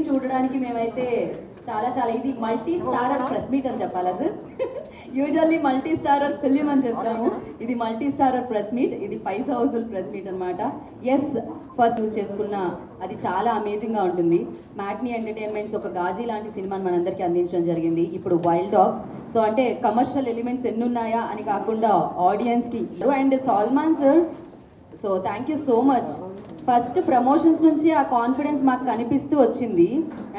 చూడడానికి మేమైతే చాలా చాలా ఇది మల్టీ స్టారర్ ప్రెస్ మీట్ అని చెప్పాలా sir? Usually multi starrer film అని చెప్తాము, ఇది మల్టీ స్టారర్ ప్రెస్ మీట్, ఇది 5 హౌస్ఫుల్ ప్రెస్ మీట్ అనమాట. ఎస్, ఫస్ట్ యూజ్ చేసుకున్న అది చాలా అమేజింగ్గా ఉంటుంది. మ్యాట్నీ ఎంటర్టైన్మెంట్స్ ఒక గాజీ లాంటి సినిమాని మనందరికీ అందించడం జరిగింది. ఇప్పుడు వైల్డ్ డాగ్, సో అంటే కమర్షియల్ ఎలిమెంట్స్ ఎన్ని ఉన్నాయా అని కాకుండా ఆడియన్స్కి. And Salman sir, so thank you so much. First promotions నుంచి ఆ కాన్ఫిడెన్స్ మాకు కనిపిస్తూ వచ్చింది.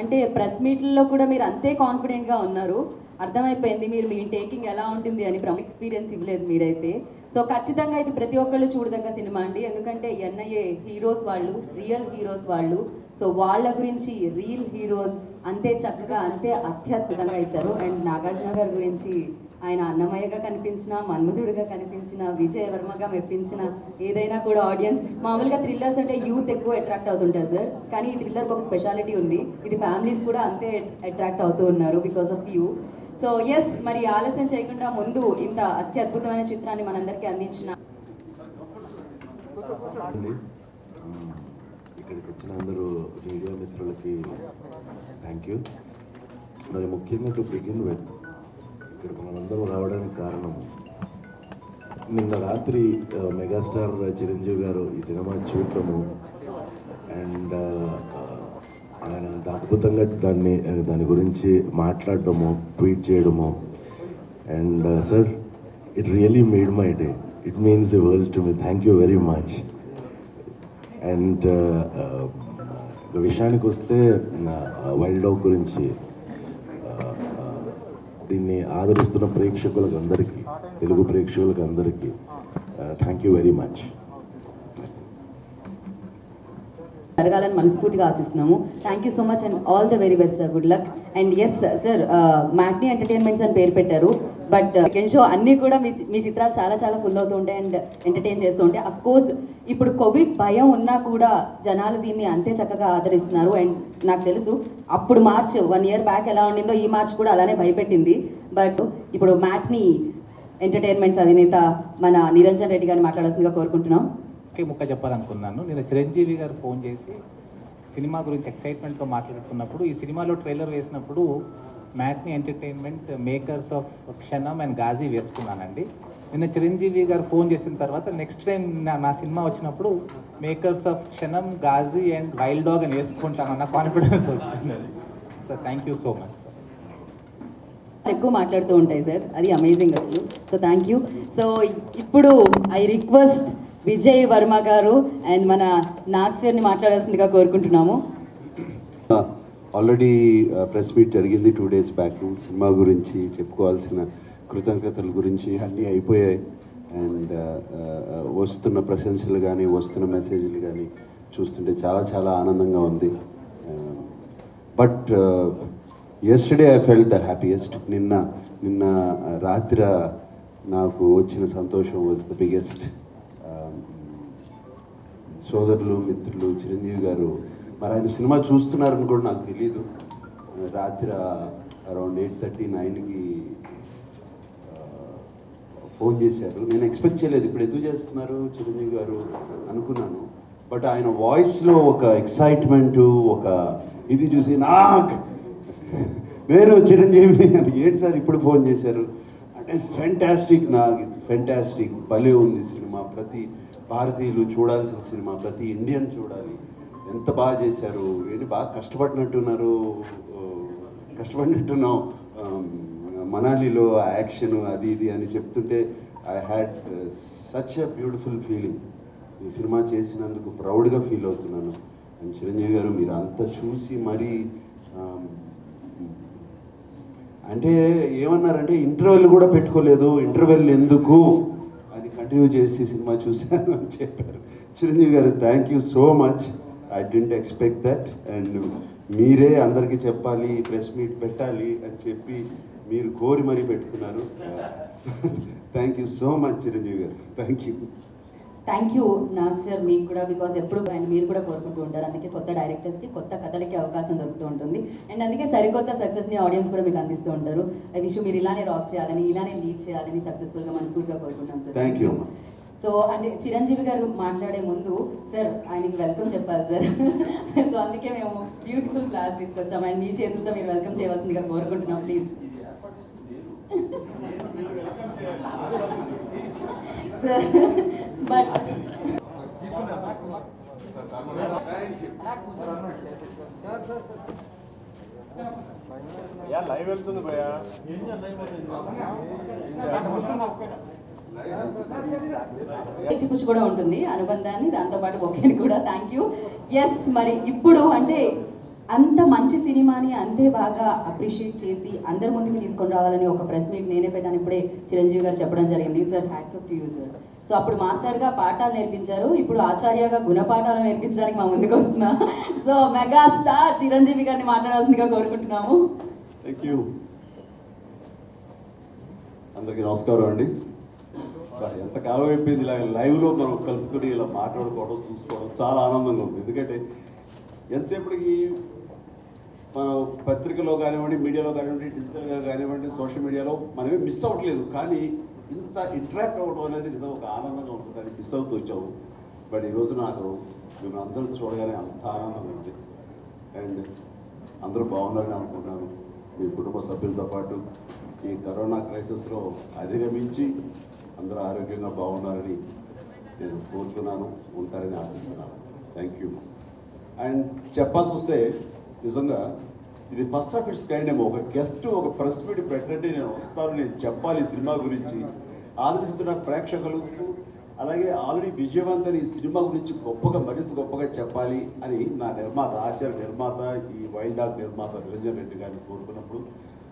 అంటే ప్రెస్ మీట్లలో కూడా మీరు అంతే కాన్ఫిడెంట్గా ఉన్నారు, అర్థమైపోయింది మీరు మీ టేకింగ్ ఎలా ఉంటుంది అని. ఎక్స్పీరియన్స్ ఇవ్వలేదు మీరైతే. సో ఖచ్చితంగా ఇది ప్రతి ఒక్కళ్ళు చూడదగ్గ సినిమా అండి, ఎందుకంటే ఎన్ఐఏ హీరోస్ వాళ్ళు, రియల్ హీరోస్ వాళ్ళు. సో వాళ్ళ గురించి రియల్ హీరోస్ అంతే చక్కగా అంతే అత్యద్భుతంగా ఇచ్చారు. అండ్ నాగార్జున గారి గురించి ఆయన అన్నమయ్యగా కనిపించిన, మన్మధుడిగా కనిపించిన, విజయ్ వర్మగా మెప్పించిన, ఏదైనా కూడా ఆడియన్స్ మామూలుగా థ్రిల్లర్స్ అంటే యూత్ ఎక్కువ అట్రాక్ట్ అవుతుంటారు సార్, కానీ ఈ థ్రిల్లర్కి ఒక స్పెషాలిటీ ఉంది, ఇది ఫ్యామిలీస్ కూడా అంతే అట్రాక్ట్ అవుతూ ఉన్నారు because of you. So yes, మరి ఆలస్యం చేయకుండా ముందు ఇంత అత్యద్భుతమైన చిత్రాన్ని మనందరికీ అందించిన ఇక్కడికి వచ్చిన అందరూ మీడియా మిత్రులకి థ్యాంక్ యూ. మరి ముఖ్యంగా టు బిగిన్ విత్, ఇక్కడ మనందరం రావడానికి కారణం నిన్న రాత్రి మెగాస్టార్ చిరంజీవి గారు ఈ సినిమా చూడటము అండ్ ఆయన అద్భుతంగా దాని గురించి మాట్లాడటము, ట్వీట్ చేయడము. And sir, it really made my day, it means the world to me. Thank you very much. And విషయానికి వస్తే వైల్డ్ డాగ్ గురించి, దీన్ని ఆదరిస్తున్న ప్రేక్షకులకు అందరికీ, తెలుగు ప్రేక్షకులకు అందరికీ థ్యాంక్ యూ వెరీ మచ్. జరగాలని మనస్ఫూర్తిగా ఆశిస్తున్నాము. Thank you so much and all the very best, good luck. And yes sir, matinee entertainments అని పేరు పెట్టారు, బట్ సెకండ్ షో అన్నీ కూడా మీ చిత్రాలు చాలా చాలా ఫుల్ అవుతూ ఉంటాయి అండ్ ఎంటర్టైన్ చేస్తూ ఉంటాయి. అఫ్ కోర్స్ ఇప్పుడు కోవిడ్ భయం ఉన్నా కూడా జనాలు దీన్ని అంతే చక్కగా ఆదరిస్తున్నారు. అండ్ నాకు తెలుసు అప్పుడు మార్చ్ 1 year బ్యాక్ ఎలా ఉండిందో ఈ మార్చ్ కూడా అలానే భయపెట్టింది. బట్ ఇప్పుడు మ్యాట్నీ ఎంటర్టైన్మెంట్స్ అధినేత మన నిరంజన్ రెడ్డి గారిని మాట్లాడాల్సిందిగా కోరుకుంటున్నాం. ముక్క చెప్పాలనుకున్నాను. నేను చిరంజీవి గారు ఫోన్ చేసి సినిమా గురించి ఎక్సైట్మెంట్తో మాట్లాడుతున్నప్పుడు, ఈ సినిమాలో ట్రైలర్ వేసినప్పుడు మ్యాట్నీ ఎంటర్టైన్మెంట్ మేకర్స్ ఆఫ్ క్షణం అండ్ గాజీ వేసుకున్నానండి. నిన్న చిరంజీవి గారు ఫోన్ చేసిన తర్వాత నెక్స్ట్ టైం నా సినిమా వచ్చినప్పుడు మేకర్స్ ఆఫ్ క్షణం, గాజీ అండ్ వైల్డ్ డాగ్ అని వేసుకుంటానన్న కాన్ఫిడెన్స్ వచ్చింది. Sir thank you so much. ఎక్కువ మాట్లాడుతూ ఉంటాయి సార్, అది అమేజింగ్ అసలు. So thank you. సో ఇప్పుడు ఐ రిక్వెస్ట్ విజయ్ వర్మ గారు అండ్ మన నాగ్ సార్ని మాట్లాడాల్సిందిగా కోరుకుంటున్నాము. ఆల్రెడీ ప్రెస్ మీట్ జరిగింది 2 days బ్యాక్. సినిమా గురించి చెప్పుకోవాల్సిన కృతజ్ఞతల గురించి అన్నీ అయిపోయాయి. అండ్ వస్తున్న ప్రశంసలు కానీ, వస్తున్న మెసేజ్లు కానీ చూస్తుంటే చాలా చాలా ఆనందంగా ఉంది. But yesterday I felt the happiest. నిన్న రాత్రి నాకు వచ్చిన సంతోషం వాజ్ ద బిగ్గెస్ట్. సోదరులు, మిత్రులు, చిరంజీవి గారు మరి ఆయన సినిమా చూస్తున్నారని కూడా నాకు తెలీదు. రాత్రి అరౌండ్ 8:30, 9కి ఫోన్ చేశారు. నేను ఎక్స్పెక్ట్ చేయలేదు, ఇప్పుడు ఎందుకు చేస్తున్నారు చిరంజీవి గారు అనుకున్నాను. బట్ ఆయన వాయిస్లో ఒక ఎక్సైట్మెంటు, ఒక ఇది చూసి నేను చిరంజీవిని అంటే ఏంటి సార్ ఇప్పుడు ఫోన్ చేశారు అంటే ఫెంటాస్టిక్, నాకు ఫెంటాస్టిక్, భలే ఉంది సినిమా. ప్రతి భారతీయులు చూడాల్సిన సినిమా, ప్రతి ఇండియన్ చూడాలి. ఎంత బాగా చేశారు, ఏంటి బాగా కష్టపడినట్టున్నాం మనాలిలో యాక్షన్ అది ఇది అని చెప్తుంటే I had such a beautiful feeling. ఈ సినిమా చేసినందుకు ప్రౌడ్గా ఫీల్ అవుతున్నాను. అండ్ చిరంజీవి గారు మీరు అంతా చూసి మరీ అంటే ఏమన్నారంటే ఇంటర్వెల్ కూడా పెట్టుకోలేదు, ఇంటర్వెల్ ఎందుకు అని కంటిన్యూ చేసి సినిమా చూశాను అని చెప్పారు. Chiranjeevi garu thank you so much. I didn't expect that. And మీరే అందరికీ చెప్పాలి, ప్రెస్ మీట్ పెట్టాలి అని చెప్పి మీరు కోరి మరీ పెట్టుకున్నారు. Thank you so much Chiranjeevi garu, thank you. Thank you Nag sir, మీకు కూడా, బికాస్ ఎప్పుడు అండ్ మీరు కూడా కోరుకుంటూ ఉంటారు. అందుకే కొత్త డైరెక్టర్స్కి, కొత్త కథలకి అవకాశం దొరుకుతూ ఉంటుంది. అండ్ అందుకే సరికొత్త సక్సెస్ని ఆడియన్స్ కూడా మీకు అందిస్తూ ఉంటారు. ఐ విష్ మీరు ఇలానే రాక్ చేయాలని, ఇలానే లీడ్ చేయాలని సక్సెస్ఫుల్గా మనస్ఫూర్తిగా కోరుకుంటాం సార్. Thank you. సో అంటే చిరంజీవి గారు మాట్లాడే ముందు సార్ ఆయనకి వెల్కమ్ చెప్పాలి సార్. సో అందుకే మేము బ్యూటిఫుల్ క్లాస్ తీసుకొచ్చాం. అండ్ మీ చేతులతో మీరు వెల్కమ్ చేయవలసిందిగా కోరుకుంటున్నాం ప్లీజ్. సార్ బట్ లైవ్ వెళ్తుంది భయ్యా. పుచ్చు కూడా ఉంటుంది అనుబంధాన్ని, దాంతోపాటు ఒకేని కూడా. Thank you. ఎస్, మరి ఇప్పుడు అంటే అంత మంచి సినిమాని అంతే బాగా అప్రిషియేట్ చేసి అందరి ముందుకు తీసుకొని రావాలని ఒక ప్రెస్ మీట్ నేనే పెట్టాను. ఇప్పుడే చిరంజీవి గారు చెప్పడం జరిగింది. Sir hats off to you sir. So అప్పుడు మాస్టర్గా పాఠాలు నేర్పించారు, ఇప్పుడు ఆచార్యగా గుణపాఠాలు నేర్పించడానికి మా ముందుకు వస్తున్నా. సో మెగా స్టార్ చిరంజీవి గారిని మాట్లాడాల్సిందిగా కోరుకుంటున్నాము. Thank you. అందరికీ నమస్కారం అండి. ఎంత కాలం అయిపోయింది ఇలా లైవ్లో మనం కలుసుకుని ఇలా మాట్లాడుకోవడం చూసుకోవడం చాలా ఆనందంగా ఉంది. ఎందుకంటే ఎంతసేపటికి మనం పత్రికలో కానివ్వండి, మీడియాలో కానివ్వండి, డిజిటల్గా కానివ్వండి, సోషల్ మీడియాలో మనమే మిస్ అవ్వట్లేదు. కానీ ఇంత ఇంటరాక్ట్ అవ్వడం అనేది నిజం ఒక ఆనందంగా ఉంటుంది. అది మిస్ అవుతూ వచ్చాము. బట్ ఈరోజు నాకు మిమ్మల్ని అందరూ చూడగానే అంత ఆనందంగా ఉంది. అండ్ అందరూ బాగున్నారని అనుకుంటున్నాను. మీ కుటుంబ సభ్యులతో పాటు ఈ కరోనా క్రైసిస్లో అధిగమించి అందరూ ఆరోగ్యంగా బాగున్నారని నేను కోరుతున్నాను, ఉంటారని ఆశిస్తున్నాను. Thank you. అండ్ చెప్పాల్సి వస్తే నిజంగా ఇది ఫస్ట్ ఆఫ్ ఇట్స్ కైండ్ ఏమో. ఒక గెస్ట్ ఒక ప్రెస్ మీట్ పెట్టండి, నేను వస్తాను, నేను చెప్పాలి సినిమా గురించి, ఆదరిస్తున్న ప్రేక్షకులకు అలాగే ఆల్రెడీ విజయవంతని ఈ సినిమా గురించి గొప్పగా మరింత గొప్పగా చెప్పాలి అని నా నిర్మాత, ఆచార్య నిర్మాత, ఈ వైల్డ్ డాగ్ నిర్మాత నిరంజన్ రెడ్డి గారిని కోరుకున్నప్పుడు,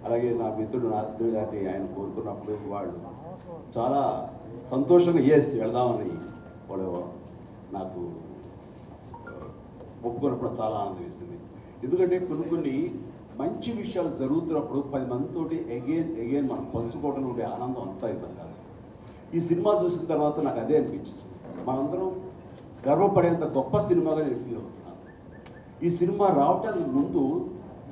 అలాగే నా మిత్రుడు నాథ్ గారిని ఆయన కోరుకున్నప్పుడు వాళ్ళు చాలా సంతోషంగా వెళదామని వాళ్ళు నాకు ఒప్పుకున్నప్పుడు చాలా ఆనందం వేసింది. ఎందుకంటే కొన్ని మంచి విషయాలు జరుగుతున్నప్పుడు 10 మందితోటి అగైన్ మనం పంచుకోవడం ఉండే ఆనందం అంతా ఇవ్వదు కాదు. ఈ సినిమా చూసిన తర్వాత నాకు అదే అనిపించింది. మనందరం గర్వపడేంత గొప్ప సినిమాగా నేను ఫీల్ అవుతున్నాను. ఈ సినిమా రావటానికి ముందు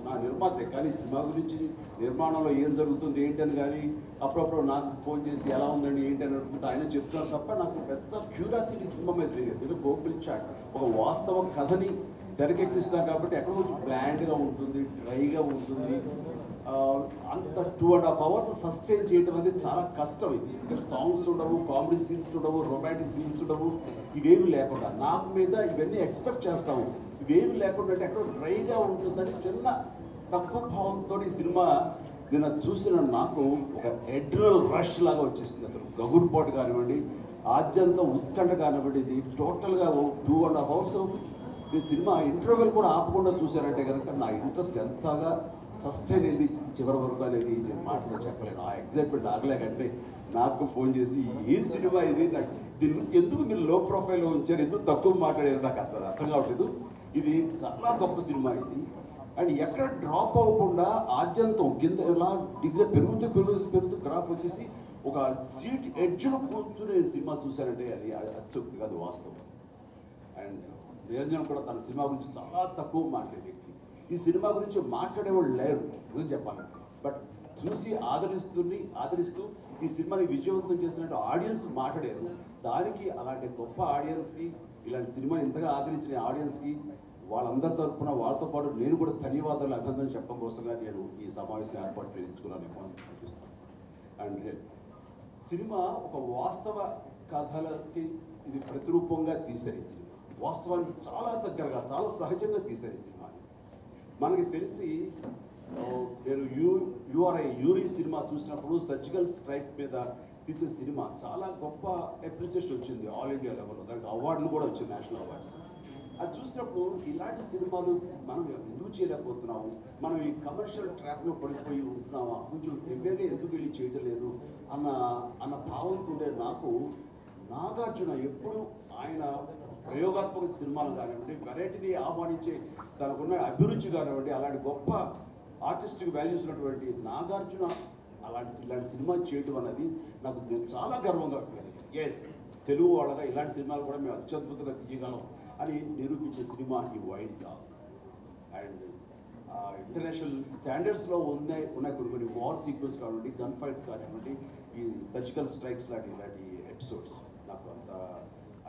నా నిర్మాతే, కానీ సినిమా గురించి నిర్మాణంలో ఏం జరుగుతుంది ఏంటని కానీ అప్పుడప్పుడు నాకు ఫోన్ చేసి ఎలా ఉందండి ఏంటని అనుకుంటే ఆయన చెప్తున్నారు తప్ప నాకు పెద్ద క్యూరియాసిటీ సినిమా మీద లేదు. గోకుల్ చాట్ ఒక వాస్తవ కథని తెరకెక్కిస్తాం కాబట్టి ఎక్కడ కొంచెం బ్లాండ్గా ఉంటుంది, డ్రైగా ఉంటుంది. అంత 2.5 hours సస్టైన్ చేయడం అనేది చాలా కష్టం. ఇది ఇక్కడ సాంగ్స్ ఉండవు, కామెడీ సీన్స్ ఉండవు, రొమాంటిక్ సీన్స్ ఉండవు, ఇవేమి లేకుండా నాకు మీద ఇవన్నీ ఎక్స్పెక్ట్ చేస్తాము. ఇవేమి లేకుండా అంటే ఎక్కడో డ్రైగా ఉంటుందని చిన్న తక్కువ భావంతో ఈ సినిమా నిన్న చూసిన నాకు ఒక ఎడ్రినల్ రష్ లాగా వచ్చేసింది. అసలు గగుర్పాటు కానివ్వండి, ఆద్యంత ఉత్కంఠ కానివ్వండి, ఇది టోటల్గా 2.5 hours ఈ సినిమా ఇంటర్వెల్ కూడా ఆపకుండా చూశారంటే కనుక నా ఇంట్రెస్ట్ ఎంతగా సస్టైన్ అయింది చివరి వరకు అనేది నేను మాటలో చెప్పలేను. ఆ ఎగ్జైట్మెంట్ ఆగలేకంటే నాకు ఫోన్ చేసి ఏ సినిమా ఇది, నాకు దీని గురించి ఎందుకు మీరు లో ప్రొఫైల్లో ఉంచారు, ఎందుకు తక్కువ మాట్లాడారు, నాకు అర్థం కావట్లేదు. ఇది చాలా గొప్ప సినిమా ఇది. అండ్ ఎక్కడ డ్రాప్ అవ్వకుండా ఆద్యంతం కింద ఇలా డిగ్రీ పెరుగుతూ గ్రాఫ్ వచ్చేసి ఒక సీట్ ఎడ్జ్లో కూర్చుని సినిమా చూశారంటే అది అతిశక్తి కాదు, వాస్తవం. అండ్ నిరంజన్ కూడా తన సినిమా గురించి చాలా తక్కువ మాట్లాడే వ్యక్తి. ఈ సినిమా గురించి మాట్లాడేవాళ్ళు లేరు నిజం చెప్పాలంటే. బట్ చూసి ఆదరిస్తూ ఈ సినిమాని విజయవంతం చేసినట్టు ఆడియన్స్ మాట్లాడారు. దానికి అలాంటి గొప్ప ఆడియన్స్కి, ఇలాంటి సినిమాని ఇంతగా ఆదరించిన ఆడియన్స్కి వాళ్ళందరి తరఫున వాళ్ళతో పాటు నేను కూడా ధన్యవాదాలు, అభినందనలు చెప్పడం కోసంగా నేను ఈ సమావేశం ఏర్పాటు చేయించుకున్నాను అనిపిస్తాను. అండ్ సినిమా ఒక వాస్తవ కథలకి ఇది ప్రతిరూపంగా తీశారు. ఈ సినిమా వాస్తవానికి చాలా దగ్గరగా, చాలా సహజంగా తీశారు ఈ సినిమాని. మనకి తెలిసి నేను యూఆర్ఐ యూరి సినిమా చూసినప్పుడు సర్జికల్ స్ట్రైక్ మీద తీసే సినిమా చాలా గొప్ప అప్రిసియేషన్ వచ్చింది ఆల్ ఇండియా లెవెల్లో. దానికి అవార్డులు కూడా వచ్చింది, నేషనల్ అవార్డ్స్. అది చూసినప్పుడు ఇలాంటి సినిమాలు మనం ఎందుకు చేయలేకపోతున్నాము, మనం ఈ కమర్షియల్ ట్రాక్లో పడిపోయి ఉంటున్నామా, కొంచెం ఎవ్వేగా ఎందుకు వెళ్ళి చేయటం లేదు అన్న భావంతో ఉండే నాకు నాగార్జున ఎప్పుడు ఆయన ప్రయోగాత్మక సినిమాలు కానివ్వండి, వెరైటీని ఆహ్వానించే తనకున్న అభిరుచి కానివ్వండి, అలాంటి గొప్ప ఆర్టిస్టిక్ వాల్యూస్ ఉన్నటువంటి నాగార్జున ఇలాంటి సినిమా చేయటం అనేది నాకు నేను చాలా గర్వంగా ఎస్ తెలుగు వాళ్ళగా ఇలాంటి సినిమాలు కూడా మేము అత్యద్భుతంగా తీయగలం అని నిరూపించే సినిమా ఈ వైల్డ్ డాగ్. అండ్ ఇంటర్నేషనల్ స్టాండర్డ్స్లో ఉన్నాయి కొన్ని వార్ సీక్వెన్స్ కానివ్వండి, గన్ ఫైట్స్ కానివ్వండి, ఈ సర్జికల్ స్ట్రైక్స్ ఇలాంటి ఎపిసోడ్స్ నాకు అంత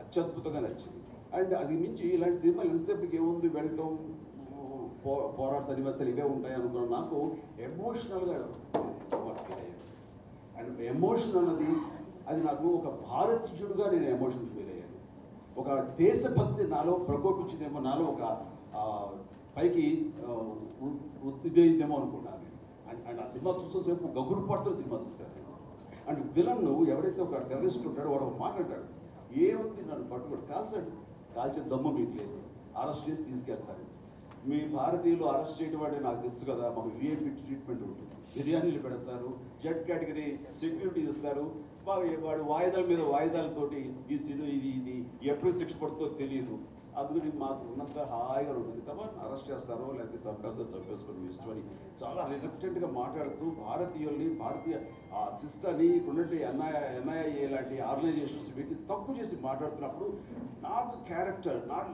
అత్యద్భుతంగా నచ్చింది. అండ్ అది మించి ఇలాంటి సినిమాలు ఎంతసేపటికి ఏముంది వెళ్ళటం, పోరాట సన్నివేశాలు ఇవే ఉంటాయి అనుకున్నాను. నాకు ఎమోషనల్గా సినిమా ఫీల్ అయ్యాను. అండ్ ఎమోషన్ అన్నది అది నాకు ఒక భారతీయుడుగా నేను ఎమోషన్ ఫీల్ అయ్యాను. ఒక దేశభక్తి నాలో ప్రకోపించిందేమో, నాలో ఒక పైకి ఇదేమో అనుకున్నాను. అండ్ ఆ సినిమా చూసేసేపు గగురు పడుతూ సినిమా చూశాను. అండ్ విలన్ ఎవడైతే ఒక టెర్రరిస్ట్ ఉంటాడో వాడు ఒక మాట అంటాడు, ఏముంది నన్ను పట్టుకోడు, కాల్చే దమ్ము మీకు లేదు, అరెస్ట్ చేసి తీసుకెళ్తారు. మీ భారతీయులు అరెస్ట్ చేయడం అంటే నాకు తెలుసు కదా, మాకు విఐపి ట్రీట్మెంట్ ఉంటుంది, బిర్యానీలు పెడతారు, జెడ్ కేటగిరీ సెక్యూరిటీ ఇస్తారు, వాడు వాయిదాల మీద వాయిదాలతోటి ఇది ఎప్పుడు శిక్ష పడుతుందో తెలియదు. అందుకని మాకు ఉన్నంత హాయిగా ఉంటుంది. కాబట్టి అరెస్ట్ చేస్తారో లేకపోతే చంపేసుకొని మీ ఇష్టం అని చాలా రిలక్టెంట్గా మాట్లాడుతూ భారతీయుల్ని, భారతీయ సిస్టర్ని, ఇక్కడున్నట్టు ఎన్ఐఏ లాంటి ఆర్గనైజేషన్స్ వీటిని తప్పు చేసి మాట్లాడుతున్నప్పుడు నాకు క్యారెక్టర్, నాకు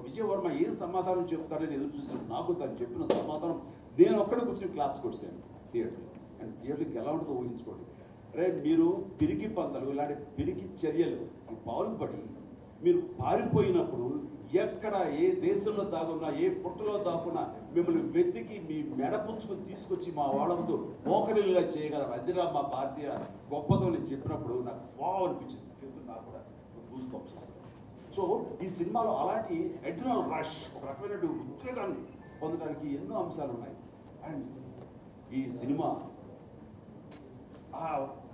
విజయవర్మ ఏం సమాధానం చెప్తారని ఎదురు చూస్తున్నాను. నాకు తను చెప్పిన సమాధానం నేను ఒక్కడే కూర్చొని క్లాప్స్ కొట్టాను థియేటర్లో. అండ్ థియేటర్కి ఎలా ఉంటుందో ఊహించుకోండి. రే మీరు పిరికి పందలు, ఇలాంటి పిరికి చర్యలు పాల్పడి మీరు పారిపోయినప్పుడు ఎక్కడ ఏ దేశంలో దాగున్నా, ఏ పుట్టలో దాక్కున్నా మిమ్మల్ని వెతికి మీ మెడపుచ్చుకుని తీసుకొచ్చి మా వాళ్ళ ముందు మోకరిల్లుగా చేయగలరు. అదిరా మా భారతీయ గొప్పతో నేను చెప్పినప్పుడు నాకు బాగా అనిపించింది. నాకు కూడా గూస్ బంప్స్ వస్తాయి. సో ఈ సినిమాలో అలాంటి అడ్రినల్ రష్, ఒక రకమైన ఉద్రేకాన్ని పొందడానికి ఎన్నో అంశాలు ఉన్నాయి. అండ్ ఈ సినిమా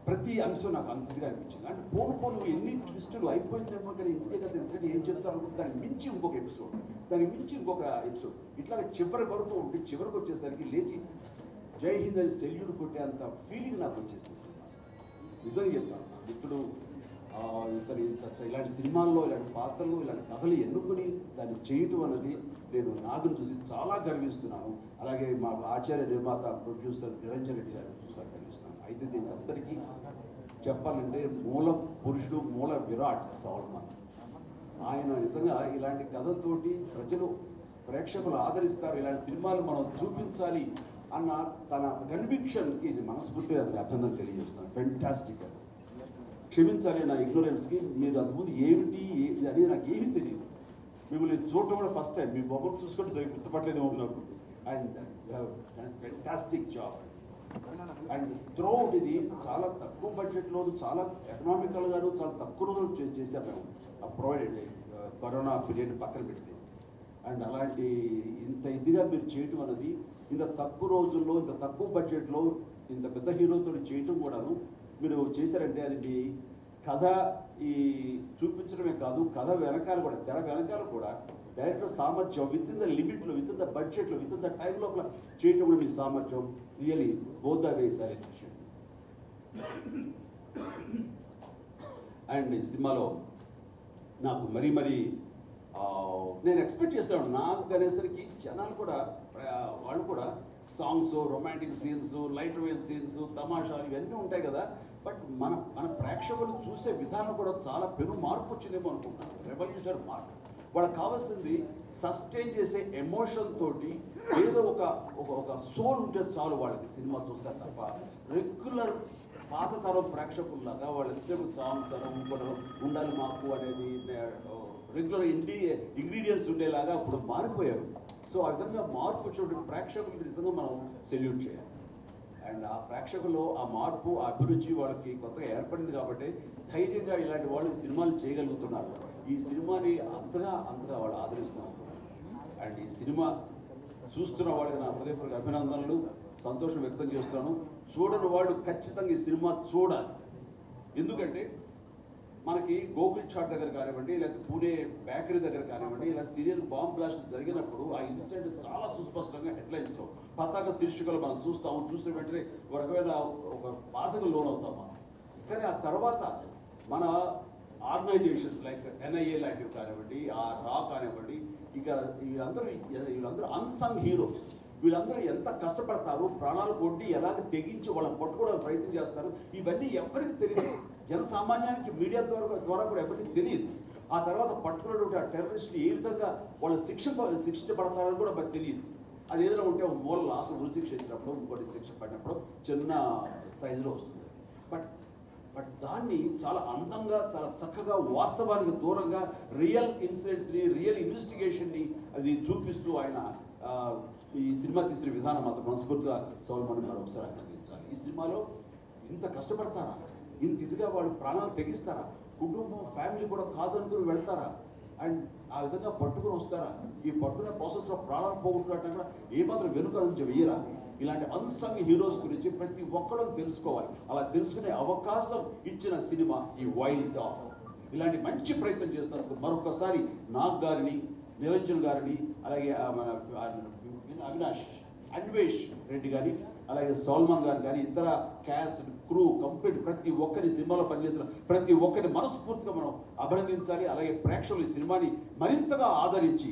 ప్రతి అంశం నాకు అంతగా అనిపించింది. అంటే పోను ఎన్ని ట్విస్టులు అయిపోయిందేమో కానీ ఇంతే కదా, ఎందుకంటే ఏం చెప్తారు అనుకుంటే దానికి మించి ఇంకొక ఎపిసోడ్, దానికి మించి ఇంకొక ఎపిసోడ్, ఇట్లా చివరి వరకు ఉంటే చివరికి వచ్చేసరికి లేచి జై హింద్ అని సెల్యూట్ కొట్టేంత ఫీలింగ్ నాకు వచ్చేసింది సినిమా. నిజంగా చెప్తాను, ఇప్పుడు ఇలాంటి సినిమాల్లో ఇలాంటి పాత్రలు, ఇలాంటి కథలు ఎన్నుకొని దాన్ని చేయటం అనేది నేను నాగును చూసి చాలా గర్విస్తున్నాను. అలాగే మా ఆచార్య నిర్మాత ప్రొడ్యూసర్ నిరంజన్ రెడ్డి గారిని చూసి గర్విస్తున్నాను. అయితే దీనికి అందరికీ చెప్పాలంటే మూల పురుషుడు, మూల విరాట్ సల్మాన్. ఆయన నిజంగా ఇలాంటి కథతోటి ప్రజలు, ప్రేక్షకులు ఆదరిస్తారు, ఇలాంటి సినిమాలు మనం చూపించాలి అన్న తన కన్విక్షన్కి మనస్ఫూర్తిగా అభినందన తెలియజేస్తున్నాను. ఫెంటాస్టిక్. క్షమించాలి నా ఇగ్నోరెన్స్కి, మీరు అంతకుముందు ఏమిటి అనేది నాకు ఏమీ తెలియదు. మిమ్మల్ని చూడటం కూడా ఫస్ట్ టైం, మీ మొబైల్ చూసుకుంటే సరిగ్గా గుర్తుపట్టలేదు ఉన్నప్పుడు. And fantastic job. And throughout ఇది చాలా తక్కువ బడ్జెట్లో, చాలా ఎకనామికల్గాను చాలా తక్కువ రోజులు చేసాం మేము. ప్రొవైడెడ్ కరోనా పీరియడ్ పక్కన పెడితే. అండ్ అలాంటి ఇంత ఇదిగా మీరు చేయటం అనేది, ఇంత తక్కువ రోజుల్లో, ఇంత తక్కువ బడ్జెట్లో, ఇంత పెద్ద హీరోతో చేయటం కూడాను మీరు చేశారంటే అది మీ కథ ఈ చూపించడమే కాదు, కథ వెనకాల కూడా, తెర వెనకాల కూడా డైరెక్టర్ సామర్థ్యం, విత్ ఇన్ ద లిమిట్లో, విత్ ఇన్ ద బడ్జెట్లో, విత్ ఇన్ ద టైం లోపల చేయటం కూడా మీ సామర్థ్యం really both the ways I appreciate. And ఈ సినిమాలో నాకు మరీ నేను ఎక్స్పెక్ట్ చేస్తాను, నాకు అనేసరికి జనాలు కూడా, వాళ్ళు కూడా సాంగ్స్, రొమాంటిక్ సీన్స్, లైట్ వేల్ సీన్స్, తమాషాలు ఇవన్నీ ఉంటాయి కదా. బట్ మన ప్రేక్షకులు చూసే విధానం కూడా చాలా పెను మార్పు వచ్చిందేమో అనుకుంటున్నాను. రెవల్యూషనరీ మార్పు. వాళ్ళకి కావాల్సింది సస్టైన్ చేసే ఎమోషన్ తోటి ఏదో ఒక సోల్ ఉంటే చాలు వాళ్ళకి సినిమా చూస్తారు తప్ప, రెగ్యులర్ పాత తరం ప్రేక్షకుల్లాగా వాళ్ళు ఎంతసేపు సాంగ్స్ అని ఉండాలి మాకు అనేది రెగ్యులర్ ఇంగ్రీడియంట్స్ ఉండేలాగా ఇప్పుడు మారిపోయారు. సో ఆ విధంగా మార్పు వచ్చినటువంటి ప్రేక్షకులకి నిజంగా మనం సెల్యూట్ చేయాలి. అండ్ ఆ ప్రేక్షకులు ఆ మార్పు, ఆ అభిరుచి వాళ్ళకి కొత్తగా ఏర్పడింది కాబట్టి ధైర్యంగా ఇలాంటి వాళ్ళు సినిమాలు చేయగలుగుతున్నారు. ఈ సినిమాని అంతగా వాళ్ళు ఆదరిస్తున్నారు. అండ్ ఈ సినిమా చూస్తున్న వాళ్ళకి నా హృదయపూర్వక అభినందనలు, సంతోషం వ్యక్తం చేస్తున్నాను. చూడని వాళ్ళు ఖచ్చితంగా ఈ సినిమా చూడాలి. ఎందుకంటే మనకి గోకుల్ చాట్ దగ్గర కానివ్వండి, లేకపోతే పూణే బేకరీ దగ్గర కానివ్వండి, ఇలా సీరియల్ బాంబ్ బ్లాస్ట్ జరిగినప్పుడు ఆ ఇన్సిడెంట్ చాలా సుస్పష్టంగా హెడ్లైన్స్లో పతాక శీర్షికలు మనం చూసిన వెంటనే ఒక రకమైన ఒక బాధకు లోనవుతాం మనం. కానీ ఆ తర్వాత మన ఆర్గనైజేషన్స్ లైక్ ఎన్ఐఏ లాంటివి కానివ్వండి, ఆ రా కానివ్వండి, ఇక వీళ్ళందరూ అన్సంగ్ హీరోస్. వీళ్ళందరూ ఎంత కష్టపడతారు, ప్రాణాలు కొట్టి ఎలాగ తెగించి వాళ్ళని పట్టుకోవడానికి ప్రయత్నం చేస్తారు, ఇవన్నీ ఎవరికి తెలియదు. జనసామాన్యానికి మీడియా ద్వారా కూడా ఎవరికి తెలియదు. ఆ తర్వాత పట్టుకున్నటువంటి ఆ టెర్రరిస్టులు ఏ విధంగా వాళ్ళు శిక్షించబడతారని కూడా మనకు తెలియదు. అది ఏదైనా ఉంటే ఒక మూల లాస్ట్ ఉరి శిక్ష ఇచ్చినప్పుడు, ఇంకోటి శిక్ష పడినప్పుడు చిన్న సైజులో వస్తుంది. బట్ బట్ దాన్ని చాలా అందంగా, చాలా చక్కగా, వాస్తవానికి దూరంగా రియల్ ఇన్సిడెంట్స్ని, రియల్ ఇన్వెస్టిగేషన్ని అది చూపిస్తూ ఆయన ఈ సినిమా తీసిన విధానం మాత్రం మనస్ఫూర్తిగా సోల్మన్ గారు ఒకసారి అభినందించాలి. ఈ సినిమాలో ఇంత కష్టపడతారా, ఇంత ఇదిగా వాళ్ళు ప్రాణాలు తెగిస్తారా, కుటుంబం ఫ్యామిలీ కూడా కాదనుకుని వెళ్తారా, అండ్ ఆ విధంగా పట్టుకుని వస్తారా, ఈ పట్టుకునే ప్రాసెస్లో ప్రాణాలు పోగొట్టుకుంటే కూడా ఏమాత్రం వెనుక నుంచి వెయ్యరా. ఇలాంటి అన్సంగ్ హీరోస్ గురించి ప్రతి ఒక్కరూ తెలుసుకోవాలి. అలా తెలుసుకునే అవకాశం ఇచ్చిన సినిమా ఈ వైల్డ్ డాగ్. ఇలాంటి మంచి ప్రయత్నం చేస్తున్నందుకు మరొకసారి నాగ్ గారిని, నిరంజన్ గారిని, అలాగే మన అన్వేష్ రెడ్డి గారి, అలాగే సల్మాన్ గారు కానీ, ఇతర క్యాస్ట్, క్రూ, కంప్లీట్ ప్రతి ఒక్కరి సినిమాలో పనిచేసిన ప్రతి ఒక్కరిని మనస్ఫూర్తిగా మనం అభినందించాలి. అలాగే ప్రేక్షకులు ఈ సినిమాని మరింతగా ఆదరించి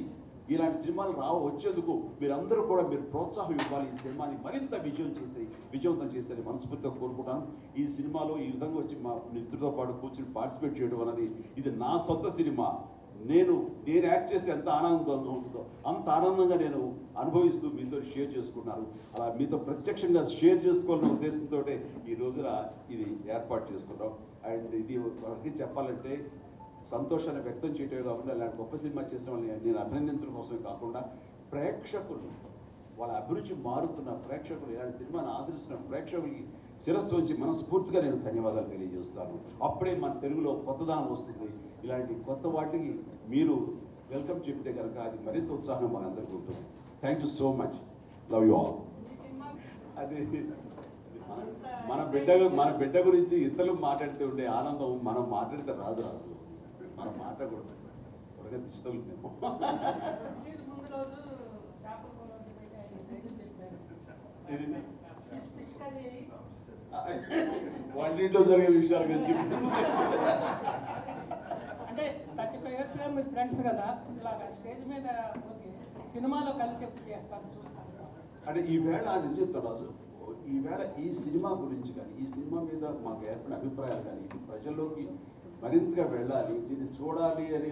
ఇలాంటి సినిమాలు వచ్చేందుకు మీరందరూ కూడా మీరు ప్రోత్సాహం ఇవ్వాలి. ఈ సినిమాని మరింత విజయవంతం చేసేది మనస్ఫూర్తిగా కోరుకుంటాను. ఈ సినిమాలో ఈ విధంగా వచ్చి మా మిత్రులతో పాటు కూర్చొని పార్టిసిపేట్ చేయడం అనేది ఇది నా సొంత సినిమా. నేను యాక్ట్ చేసి ఎంత ఆనందంగా ఉంటుందో అంత ఆనందంగా నేను అనుభవిస్తూ మీతో షేర్ చేసుకున్నాను. అలా మీతో ప్రత్యక్షంగా షేర్ చేసుకోవాలనే ఉద్దేశంతో ఈ రోజున ఇది ఏర్పాటు చేసుకున్నాం. అండ్ ఇది వాళ్ళకి చెప్పాలంటే సంతోషాన్ని వ్యక్తం చేయటమే కాకుండా ఇలాంటి గొప్ప సినిమా చేసిన వాళ్ళని నేను అభినందించడం కోసమే కాకుండా ప్రేక్షకులు, వాళ్ళ అభిరుచి మారుతున్న ప్రేక్షకులు, ఇలాంటి సినిమాని ఆదరిస్తున్న ప్రేక్షకులకి శిరస్సు వచ్చి మనస్ఫూర్తిగా నేను ధన్యవాదాలు తెలియజేస్తాను. అప్పుడే మన తెలుగులో కొత్తదనం వస్తుంది. ఇలాంటి కొత్త వాటికి మీరు వెల్కమ్ చెప్తే కనుక అది మరింత ఉత్సాహం మనందరికీ ఉంటుంది. Thank you so much. Love you all. అది మన బిడ్డ గురించి ఇతరులు మాట్లాడితే ఉండే ఆనందం మనం మాట్లాడితే రాదు. అసలు మనం మాట్లాడకూడదు. త్వరగా డిజిటల్ మేము వంటింట్లో జరిగే విషయాల గురించి అంటే 35 years మీ ఫ్రెండ్స్ కదా, ఇలాగా స్టేజ్ మీద సినిమాలో కలిసి ఎప్పుడు చేస్తాను చూస్తాను. అంటే ఈవేళ నిజం చెప్తాను రాజు, ఈవేళ ఈ సినిమా గురించి కానీ, ఈ సినిమా మీద మాకు ఏర్పడిన అభిప్రాయాలు కానీ, ఇది ప్రజల్లోకి మరింతగా వెళ్ళాలి, దీన్ని చూడాలి అని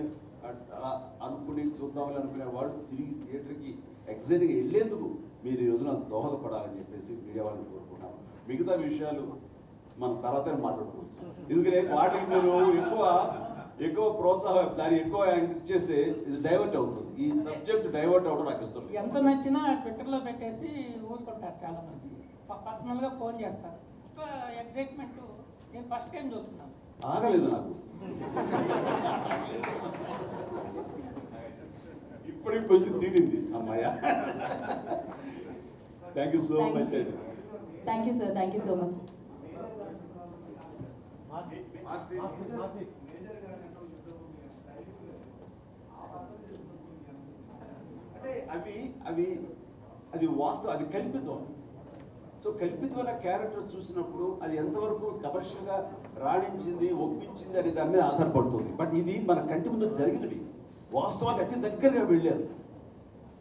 అనుకుని చూద్దామని అనుకునే వాళ్ళు తిరిగి థియేటర్కి ఎగ్జైట్గా వెళ్ళేందుకు మీరు ఈ రోజున దోహదపడాలని చెప్పేసి మీడియా వాళ్ళని కోరుకుంటున్నాను. మిగతా విషయాలు మనం తర్వాత మాట్లాడుకోవచ్చు. ఎందుకంటే వాటికి మీరు ఎక్కువ ప్రోత్సాహం, దాన్ని ఎక్కువ చేస్తే ఇది డైవర్ట్ అవుతుంది. ఈ సబ్జెక్ట్ డైవర్ట్ అవ్వడం నాకు ఇష్టం. ఎంత నచ్చినా ట్విట్టర్లో పెట్టేసి ఊరుకుంటారు చాలా మంది, పర్సనల్గా ఫోన్ చేస్తారు. ఎగ్జైట్మెంట్ నేను ఫస్ట్ టైం చూస్తున్నాను. ఆగలేదు నాకు. ఇప్పటికి కొంచెం తీరింది అమ్మాయ. థ్యాంక్ యూ సో మచ్ అండి. Thank you sir, thank you so much. అంటే అది వాస్తవం, అది కల్పితం. సో కల్పితమైన క్యారెక్టర్ చూసినప్పుడు అది ఎంతవరకు కమర్షియల్గా రాణించింది, ఒప్పించింది అనే దాని మీద ఆధారపడుతుంది. బట్ ఇది మన కంటి ముందు జరిగినవి, వాస్తవానికి అతి దగ్గరగా వెళ్ళారు.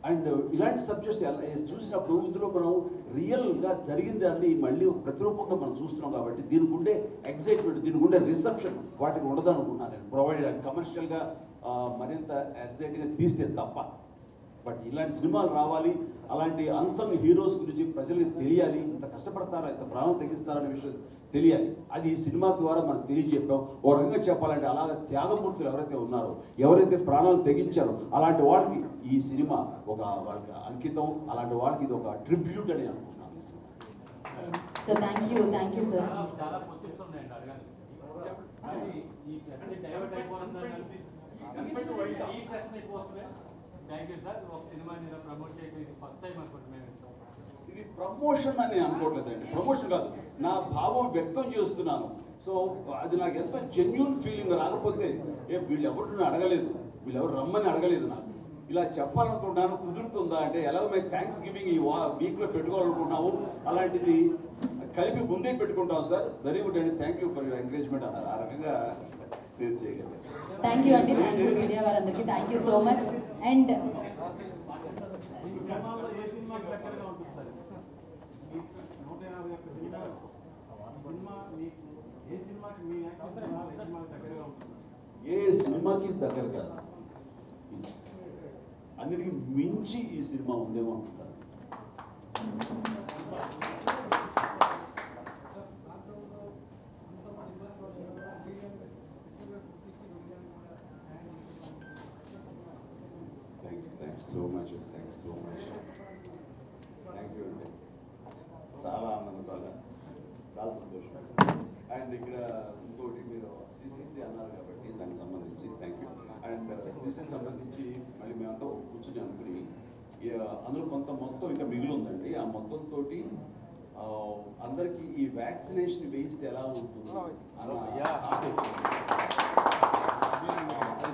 అండ్ ఇలాంటి సబ్జెక్ట్స్ చూసినప్పుడు ఇందులో మనం రియల్గా జరిగింది అన్ని మళ్ళీ ప్రతిరూపంగా మనం చూస్తున్నాం. కాబట్టి దీనికి ఉండే ఎగ్జైట్మెంట్, దీనికి ఉండే రిసెప్షన్ వాటికి ఉండదనుకున్నాను నేను. ప్రొవైడ్ కమర్షియల్గా మరింత ఎగ్జైట్గా తీస్తే తప్ప. బట్ ఇలాంటి సినిమాలు రావాలి, అలాంటి అన్సంగ్ హీరోస్ గురించి ప్రజలకు తెలియాలి. ఇంత కష్టపడతారా, ఇంత ప్రాణం తెగిస్తారనే విషయం తెలియాలి. అది ఈ సినిమా ద్వారా మనం తెలియజెప్పాం. ఓ రకంగా చెప్పాలంటే అలాగే త్యాగమూర్తులు ఎవరైతే ఉన్నారో, ఎవరైతే ప్రాణాలు తెగించారో అలాంటి వాళ్ళకి ఈ సినిమా వాళ్ళకి అంకితం. అలాంటి వాళ్ళకి ఇది ఒక ట్రిబ్యూట్ అని అనుకుంటున్నాను ఈ cinema. So thank you sir. చాలా క్వశ్చన్స్ ఉన్నాయండి అడగాలి. ఈ ప్రశ్న డైవర్ట్ అయిపోతుందని ఈ ప్రశ్న కోసమే థ్యాంక్ యూ సార్. ఒక సినిమా మీద ప్రమోట్ చేయడం ఇది ఫస్ట్ టైం అనుకుంటున్నాను. ఇది ప్రమోషన్ అని అనుకోవట్లేదండి, ప్రమోషన్ కాదు, నా భావం వ్యక్తం చేస్తున్నాను. సో అది నాకు ఎంతో జెన్యూన్ ఫీలింగ్. రాకపోతే వీళ్ళు ఎవరు అడగలేదు, వీళ్ళు ఎవరు రమ్మని అడగలేదు. నాకు ఇలా చెప్పాలనుకుంటున్నాను, కుదురుతుందా అంటే ఎలాగో మేము థ్యాంక్స్ గివింగ్ ఈ వీక్లో పెట్టుకోవాలనుకుంటున్నాము, అలాంటిది కలిపి ముందే పెట్టుకుంటాం సార్. వెరీ గుడ్ అండి, thank you for your encouragement అన్నారు. ఆ రకంగా నేను చేయగలను. థ్యాంక్ యూ అండి, థ్యాంక్ యూ మీడియా వారందరికీ thank you so much. And ఏ సినిమాకి దగ్గర కాదు, అన్నిటికీ మించి ఈ సినిమా ఉందేమో అనుకుంటాను. So much, thank you so much, thank you అండి. చాలా ఆనందం, చాలా చాలా సంతోషం. అండ్ ఇక్కడ ఇంకోటి మీరు సిసిసి అన్నారు కాబట్టి దానికి సంబంధించి థ్యాంక్ యూ. అండ్ సిసి సంబంధించి మళ్ళీ మేమంతా కూర్చొని అనుకుని అందులో కొంత మొత్తం ఇంకా మిగిలి ఉందండి. ఆ మొత్తంతో అందరికీ ఈ వ్యాక్సినేషన్ వేయిస్తే ఎలా ఉంటుంది అది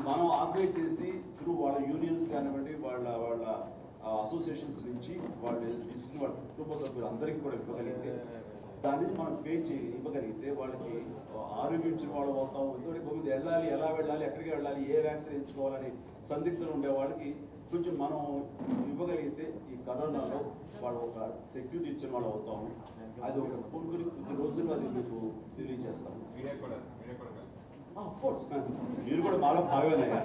మనం ఆర్గనైజ్ చేసి త్రూ వాళ్ళ యూనియన్స్ కానివ్వండి, వాళ్ళ అసోసియేషన్స్ నుంచి వాళ్ళు తీసుకుని వాళ్ళ కుటుంబ సభ్యులు అందరికీ కూడా ఇవ్వగలిగితే, దాన్ని మనం పే ఇవ్వగలిగితే వాళ్ళకి ఆరోగ్యించిన వాళ్ళు అవుతాం. ఎందుకంటే కొద్దిగా వెళ్ళాలి, ఎలా వెళ్ళాలి, ఎక్కడికి వెళ్ళాలి, ఏ వ్యాక్సిన్ ఎంచుకోవాలని సందిగ్ధులు ఉండే వాళ్ళకి కొంచెం మనం ఇవ్వగలిగితే ఈ కరోనాలో వాళ్ళు ఒక సెక్యూరిటీ ఇచ్చిన వాళ్ళు అవుతాము. అది ఒక కొద్ది రోజులు అది మీకు తెలియజేస్తాము. మీరు కూడా మాలో భాగమేనయ్యా.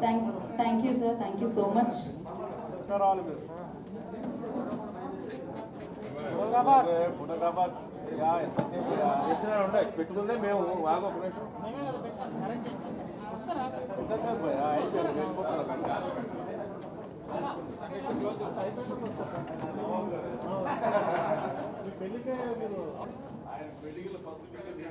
Thank you sir, thank you so much. పెట్టుకుందే మేము బాగా ఒక నిమిషం పెళ్లికే మీరు ఆయన పెళ్లికి ఫస్ట్ పెళ్లి